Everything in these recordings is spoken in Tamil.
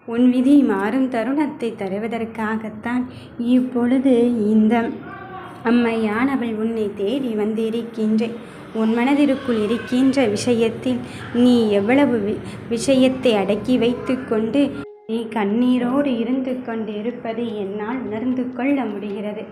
உன் விதி மாறும் தருணத்தை தருவதற்காகத்தான் இப்பொழுது இந்த அம்மையானவள் உன்னை தேடி வந்திருக்கின்றேன். உன் மனதிற்குள் இருக்கின்ற விஷயத்தில் நீ எவ்வளவு விஷயத்தை அடக்கி வைத்து கொண்டு நீ கண்ணீரோடு இருந்து கொண்டிருப்பதை என்னால் உணர்ந்து கொள்ள முடிகிறது.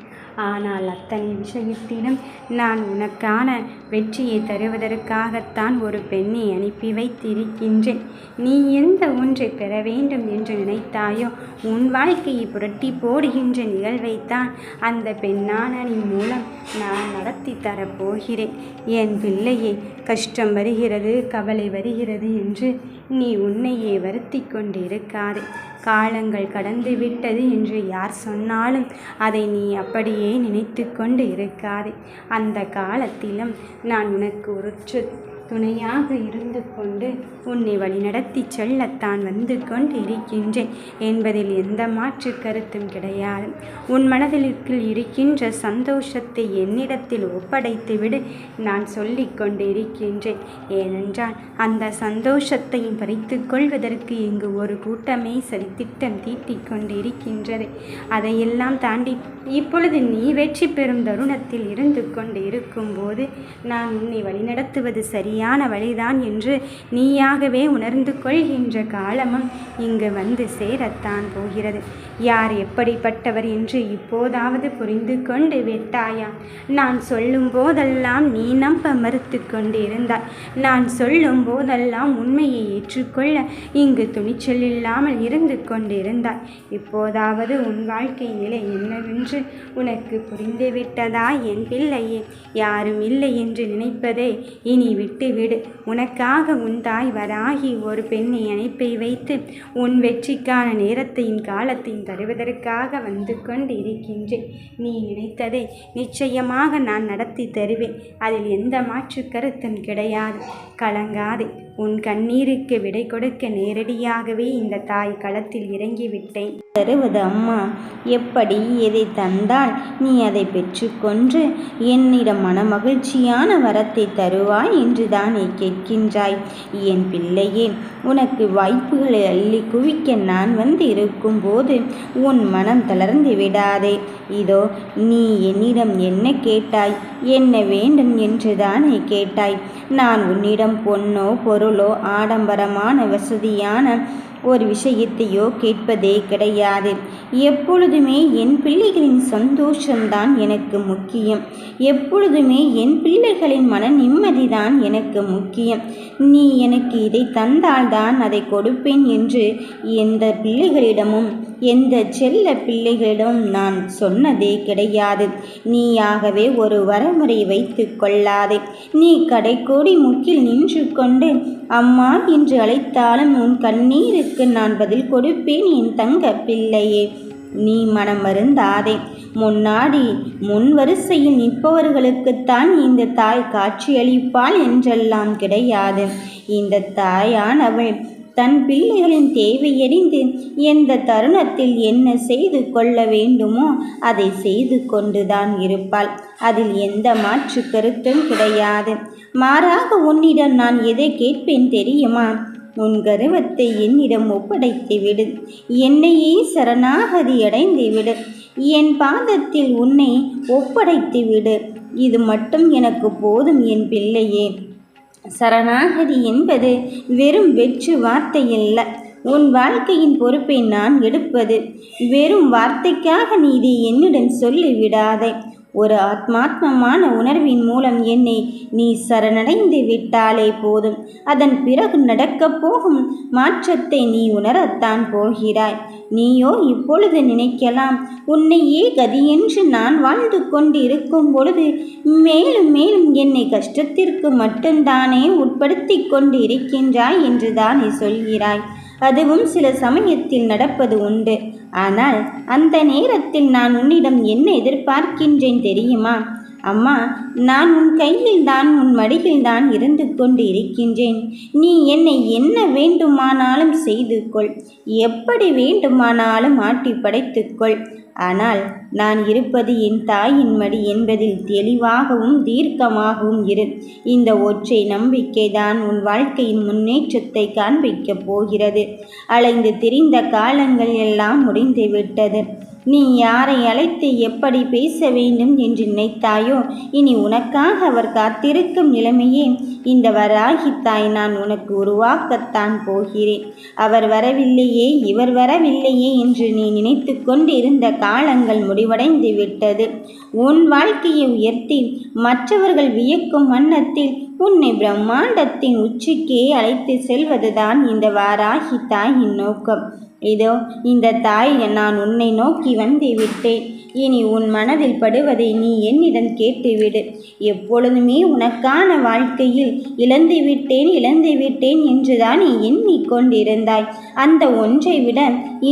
ஆனால் அத்தனை விஷயத்திலும் நான் உனக்கான வெற்றியை தருவதற்காகத்தான் ஒரு பெண்ணை அனுப்பி வைத்திருக்கின்றேன். நீ எந்த ஒன்றை பெற வேண்டும் என்று நினைத்தாயோ உன் வாழ்க்கையை புரட்டி போடுகின்ற நிகழ்வைத்தான் அந்த பெண்ணான நீ மூலம் நான் நடத்தி தரப்போகிறேன். என் பிள்ளையை கஷ்டம் வருகிறது, கவலை வருகிறது என்று நீ உன்னையே வருத்தி கொண்டிருக்காதே. காலங்கள் கடந்து விட்டது என்று யார் சொன்னாலும் அதை நீ அப்படியே நினைத்து கொண்டு இருக்காதே. அந்த காலத்திலும் நான் உனக்கு ஒரு துணையாக இருந்து கொண்டு உன்னை வழிநடத்தி செல்லத்தான் வந்து கொண்டு இருக்கின்றேன் என்பதில் எந்த மாற்று கருத்தும் கிடையாது. உன் மனதிற்குள் இருக்கின்ற சந்தோஷத்தை என்னிடத்தில் ஒப்படைத்துவிடு நான் சொல்லி கொண்டு இருக்கின்றேன். ஏனென்றால் அந்த சந்தோஷத்தையும் பறித்து கொள்வதற்கு இங்கு ஒரு கூட்டமே திட்டம் தீட்டிக் கொண்டு இருக்கின்றது. அதையெல்லாம் தாண்டி இப்பொழுது நீ வெற்றி பெறும் தருணத்தில் இருந்து கொண்டு இருக்கும்போது நான் உன்னை வழிநடத்துவது சரியான வழிதான் என்று நீயாகவே உணர்ந்து கொள்கின்ற காலமும் இங்கு வந்து சேரத்தான் போகிறது. யார் எப்படிப்பட்டவர் என்று இப்போதாவது புரிந்து கொண்டு விட்டாயா? நான் சொல்லும் போதெல்லாம் நீ நம்ப மறுத்து கொண்டு இருந்தாய். நான் சொல்லும் போதெல்லாம் உண்மையை ஏற்றுக்கொள்ள இங்கு துணிச்சல் இல்லாமல் இருந்து கொண்டிருந்தாய். இப்போதாவது உன் வாழ்க்கை நிலை என்னவென்று உனக்கு புரிந்துவிட்டதா என் பிள்ளையே? யாரும் இல்லை என்று நினைப்பதை இனி விட்டுவிடு. உனக்காக உன் தாய் வராகி ஒரு பெண்ணை அனுப்பி வைத்து உன் வெற்றிக்கான நேரத்தையும் காலத்தையும் தருவதற்காக வந்து கொண்டு இருக்கின்றேன். நீ நினைத்ததை நிச்சயமாக நான் நடத்தி தருவேன். அதில் எந்த மாற்று கருத்தும் கிடையாது. கலங்காதே. உன் கண்ணீருக்கு விடை கொடுக்க நேரடியாகவே இந்த தாய் களத்தில் இறங்கிவிட்டேன். தருவது அம்மா. எப்படி எதை தந்தால் நீ அதை பெற்றுக்கொண்டு என்னிடம் மனமகிழ்ச்சியான வரத்தை தருவாய் என்று தானே கேட்கின்றாய். என் பிள்ளையே, உனக்கு வாய்ப்புகளை அள்ளி குவிக்க நான் வந்து இருக்கும்போது உன் மனம் தளர்ந்து விடாதே. இதோ நீ என்னிடம் என்ன கேட்டாய், என்ன வேண்டும் என்று தானே கேட்டாய். நான் உன்னிடம் பொன்னோ பொருளோ ஆடம்பரமான வசதியான ஒரு விஷயத்தையோ கேட்பதே கிடையாது. எப்பொழுதுமே என் பிள்ளைகளின் சந்தோஷம்தான் எனக்கு முக்கியம். எப்பொழுதுமே என் பிள்ளைகளின் மன நிம்மதிதான் எனக்கு முக்கியம். நீ எனக்கு இதை தந்தால்தான் அதை கொடுப்பேன் என்று எந்த பிள்ளைகளிடமும் எந்த செல்ல பிள்ளைகளிடம் நான் சொன்னதே கிடையாது. நீயாகவே ஒரு வரமுறை வைத்து கொள்ளாதே. நீ கடைக்கோடி முக்கில் நின்று கொண்டு அம்மா என்று அழைத்தாலும் உன் கண்ணீருக்கு நான் பதில் கொடுப்பேன் என் தங்க பிள்ளையே. நீ மனம் வருந்தாதே. முன் வரிசையில் நிற்பவர்களுக்குத்தான் இந்த தாய் காட்சியளிப்பாள் என்றெல்லாம் கிடையாது. இந்த தாயானவள் தன் பிள்ளைகளின் தேவையறிந்து எந்த தருணத்தில் என்ன செய்து கொள்ள வேண்டுமோ அதை செய்து கொண்டுதான் இருப்பாள். அதில் எந்த மாற்று கருத்தும் கிடையாது. மாறாக உன்னிடம் நான் எதை கேட்பேன் தெரியுமா? உன் கர்வத்தை என்னிடம் ஒப்படைத்து விடு. என்னையே சரணாகதி அடைந்து விடு. என் பாதத்தில் உன்னை ஒப்படைத்து விடு. இது மட்டும் எனக்கு போதும் என் பிள்ளையே. சரணாகதி என்பது வெறும் வெற்று வார்த்தையல்ல. உன் வாழ்க்கையின் பொறுப்பை நான் எடுப்பது. வெறும் வார்த்தைக்காக நீ இதை என்னிடம் சொல்லிவிடாதே. ஒரு ஆத்மாத்மமான உணர்வின் மூலம் என்னை நீ சரணடைந்து விட்டாலே போதும். அதன் பிறகு நடக்கப் போகும் மாற்றத்தை நீ உணரத்தான் போகிறாய். நீயோ இப்பொழுது நினைக்கலாம், உன்னையே கதியென்று நான் வாழ்ந்து கொண்டு இருக்கும் பொழுது மேலும் மேலும் என்னை கஷ்டத்திற்கு மட்டும்தானே உட்படுத்தி கொண்டு இருக்கின்றாய் என்று தானே சொல்கிறாய். அதுவும் சில சமயத்தில் நடப்பது உண்டு. ஆனால் அந்த நேரத்தில் நான் உன்னிடம் என்ன எதிர்பார்க்கின்றேன் தெரியுமா? அம்மா, நான் உன் கையில் தான் உன் மடியில் தான் இருந்து கொண்டு இருக்கின்றேன். நீ என்னை என்ன வேண்டுமானாலும் செய்து கொள், எப்படி வேண்டுமானாலும் ஆட்டி படைத்துக்கொள். ஆனால் நான் இருப்பது என் தாயின் மடி என்பதில் தெளிவாகவும் தீர்க்கமாகவும் இரு. இந்த ஒற்றை நம்பிக்கைதான் உன் வாழ்க்கையின் முன்னேற்றத்தை காண்பிக்கப் போகிறது. அலைந்து திரிந்த காலங்கள் எல்லாம் முடிந்துவிட்டது. நீ யாரை அழைத்து எப்படி பேச வேண்டும் என்று நினைத்தாயோ, இனி உனக்காக அவர் காத்திருக்கும் நிலைமையே இந்த வராகித்தாய் நான் உனக்கு உருவாக்கத்தான் போகிறேன். அவர் வரவில்லையே, இவர் வரவில்லையே என்று நீ நினைத்து கொண்டிருந்த காலங்கள் முடிவடைந்து விட்டது. உன் வாழ்க்கையை உயர்த்தி மற்றவர்கள் வியக்கும் வண்ணத்தில் உன்னை பிரம்மாண்டத்தின் உச்சிக்கே அழைத்து செல்வதுதான் இந்த வாராகித்தாயின் நோக்கம். இதோ இந்த தாய், நான் உன்னை நோக்கி வந்து விட்டேன். இனி உன் மனதில் படுவதை நீ என்னிடம் கேட்டுவிடு. எப்பொழுதுமே உனக்கான வாழ்க்கையில் இழந்து விட்டேன் என்றுதான் நீ எண்ணிக்கொண்டிருந்தாய். அந்த ஒன்றை விட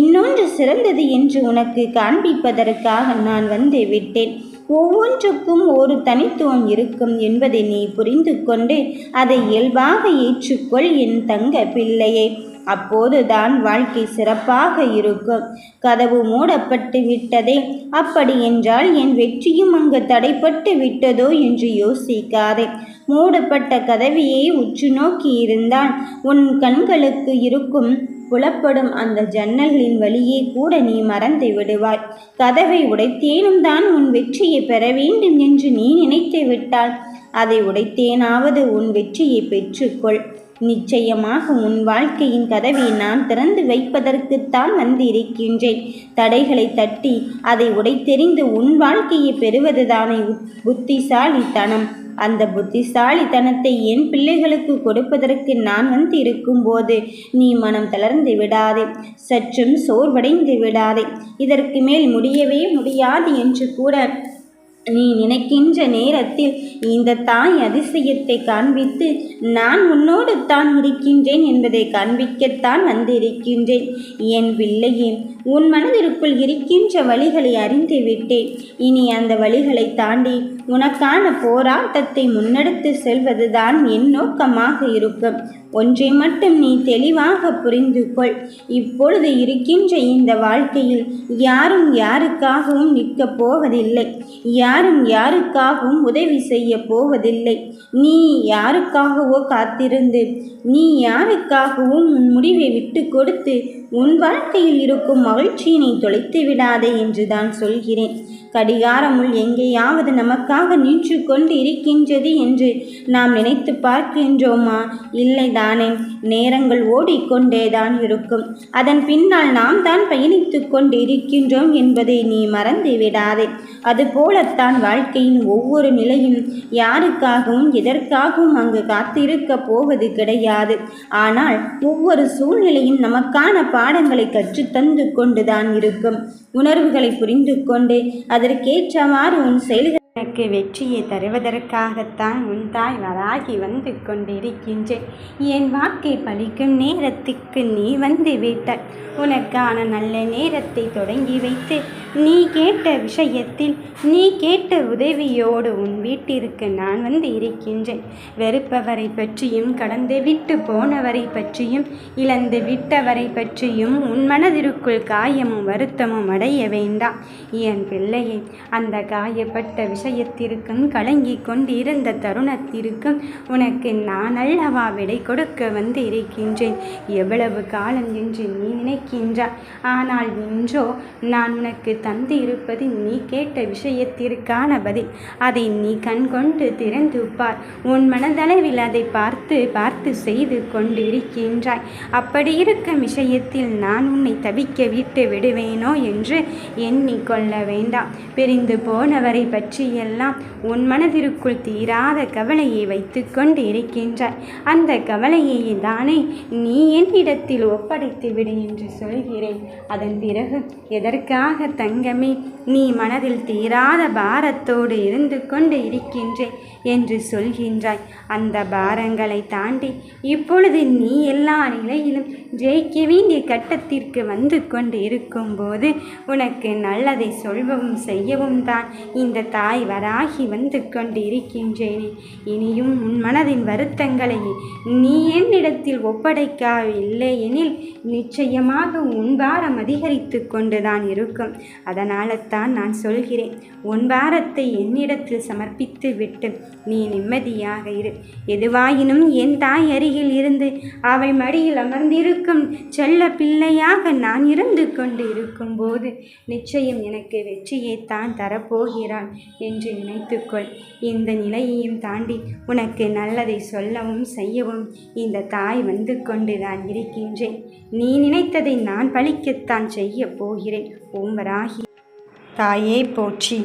இன்னொன்று சிறந்தது என்று உனக்கு காண்பிப்பதற்காக நான் வந்து விட்டேன். ஒவ்வொன்றுக்கும் ஒரு தனித்துவம் இருக்கும் என்பதை நீ புரிந்து கொண்டு அதை இயல்பாக ஏற்றுக்கொள் என் தங்க பிள்ளையே. அப்போதுதான் வாழ்க்கை சிறப்பாக இருக்கும். கதவு மூடப்பட்டு விட்டதே, அப்படி என்றால் என் வெற்றியும் அங்கு தடைப்பட்டு விட்டதோ என்று யோசிக்காதே. மூடப்பட்ட கதவையே உற்று நோக்கி இருந்தால் உன் கண்களுக்கு இருக்கும் புலப்படும் அந்த ஜன்னல்களின் வழியே கூட நீ மறந்து விடுவாய். கதவை உடைத்தேனும் தான் உன் வெற்றியை பெற வேண்டும் என்று நீ நினைத்து விட்டால் அதை உடைத்தேனாவது உன் வெற்றியை பெற்றுக்கொள். நிச்சயமாக உன் வாழ்க்கையின் கதவை நான் திறந்து வைப்பதற்குத்தான் வந்து இருக்கின்றேன். தடைகளை தட்டி அதை உடைத்தெறிந்து உன் வாழ்க்கையை பெறுவதுதானே புத்திசாலித்தனம். அந்த புத்திசாலித்தனத்தை என் பிள்ளைகளுக்கு கொடுப்பதற்கு நான் வந்து இருக்கும்போது நீ மனம் தளர்ந்து விடாதே, சற்றும் சோர்வடைந்து விடாதே. இதற்கு மேல் முடியவே முடியாது என்று கூட நீ நினைக்கின்ற நேரத்தில் இந்த தாய் அதிசயத்தை காண்பித்து நான் உன்னோடு தான் இருக்கின்றேன் என்பதை காண்பிக்கத்தான் வந்திருக்கின்றேன். என் பிள்ளையே, உன் மனதிற்குள் இருக்கின்ற வழிகளை அறிந்து விட்டேன். இனி அந்த வழிகளை தாண்டி உனக்கான போராட்டத்தை முன்னெடுத்து செல்வதுதான் என் நோக்கமாக இருக்கும். ஒன்றை மட்டும் நீ தெளிவாக புரிந்து கொள். இப்பொழுது இருக்கின்ற இந்த வாழ்க்கையில் யாரும் யாருக்காகவும் நிற்கப் போவதில்லை. யாரும் யாருக்காகவும் உதவி செய்ய போவதில்லை. நீ யாருக்காகவோ காத்திருந்து, நீ யாருக்காகவும் உன் முடிவை விட்டு கொடுத்து உன் வாழ்க்கையில் இருக்கும் மகிழ்ச்சியினை தொலைத்து விடாதே என்று தான் சொல்கிறேன். கடிகாரமுள் எங்கேயாவது நமக்காக நின்று கொண்டு இருக்கின்றது என்று நாம் நினைத்து பார்க்கின்றோமா? இல்லைதானே. நேரங்கள் ஓடிக்கொண்டேதான் இருக்கும். அதன் பின்னால் நாம் தான் பயணித்து கொண்டு இருக்கின்றோம் என்பதை நீ மறந்து விடாதே. அதுபோலத்தான் வாழ்க்கையின் ஒவ்வொரு நிலையும் யாருக்காகவும் எதற்காகவும் அங்கு காத்திருக்க போவது கிடையாது. ஆனால் ஒவ்வொரு சூழ்நிலையும் நமக்கான பாடங்களை கற்றுத்தந்து கொண்டுதான் இருக்கும். உணர்வுகளை புரிந்து கொண்டு அதற்கேற்றவாறு உன் செயல்கள் எனக்கு வெற்றியை தருவதற்காகத்தான் உன் தாய் வராகி வந்து கொண்டிருக்கின்றேன். என் வாக்கை பலிக்கும் நேரத்துக்கு நீ வந்து விட்டாய். உனக்கான நல்ல நேரத்தை தொடங்கி வைத்து நீ கேட்ட விஷயத்தில் நீ கேட்ட உதவியோடு உன் வீட்டிற்கு நான் வந்து இருக்கின்றேன். வெறுப்பவரை பற்றியும் கடந்து விட்டு போனவரை பற்றியும் இழந்து விட்டவரை பற்றியும் உன் மனதிற்குள் காயமும் வருத்தமும் அடைய வேண்டாம். என் பிள்ளையை, அந்த காயப்பட்ட விஷயத்திற்கும் கலங்கி கொண்டிருந்த தருணத்திற்கும் உனக்கு நான் அல்லவா விடை கொடுக்க வந்து இருக்கின்றேன். எவ்வளவு காலம் என்று நீ நினைக்கின்றாய். ஆனால் இன்றோ நான் உனக்கு தந்து இருப்பது நீ கேட்ட விஷயத்திற்கான பதில். அதை நீ கண் கொண்டு திறந்து பார். உன் மனதளவில் அதை பார்த்து செய்து கொண்டு இருக்கின்றாய். அப்படி இருக்கும் விஷயத்தில் நான் உன்னை தவிக்க விட்டு விடுவேனோ என்று எண்ணிக்கொள்ள வேண்டாம். பிரிந்து போனவரை பற்றியெல்லாம் உன் மனதிற்குள் தீராத கவலையை வைத்து கொண்டு இருக்கின்றாய். அந்த கவலையை தானே நீ என்னிடத்தில் ஒப்படைத்து விடு என்று சொல்கிறேன். அதன் பிறகு எதற்காக தங்கமே நீ மனதில் தீராத பாரத்தோடு இருந்து கொண்டு இருக்கின்றேன் என்று சொல்கின்றாய்? அந்த பாரங்களை தாண்டி இப்பொழுது நீ எல்லா நிலையிலும் ஜெயிக்க வேண்டிய கட்டத்திற்கு வந்து கொண்டு இருக்கும்போது உனக்கு நல்லதை சொல்வவும் செய்யவும் தான் இந்த தாய் வராகி வந்து கொண்டு இருக்கின்றேனே. இனியும் உன் மனதின் வருத்தங்களை நீ என்னிடத்தில் ஒப்படைக்கவில்லை எனில் நிச்சயமாக உன் பாரம் அதிகரித்து கொண்டுதான் இருக்கும். அதனால தான் நான் சொல்கிறேன், உன் பாரத்தை என்னிடத்தில் சமர்ப்பித்து விட்டு நீ நிம்மதியாக இரு. எதுவாயினும் என் தாய் அருகில் இருந்து அவள் மடியில் அமர்ந்திருக்கும் செல்ல பிள்ளையாக நான் இருந்து கொண்டு இருக்கும்போது நிச்சயம் எனக்கு வெற்றியை தான் தரப்போகிறாள் என்று நினைத்துக்கொள். இந்த நிலையையும் தாண்டி உனக்கு நல்லதை சொல்லவும் செய்யவும் இந்த தாய் வந்து கொண்டு நான் இருக்கின்றேன். நீ நினைத்ததை நான் பழிக்கத்தான் செய்ய போகிறேன். ஓம் வராகி தாயே போற்றி.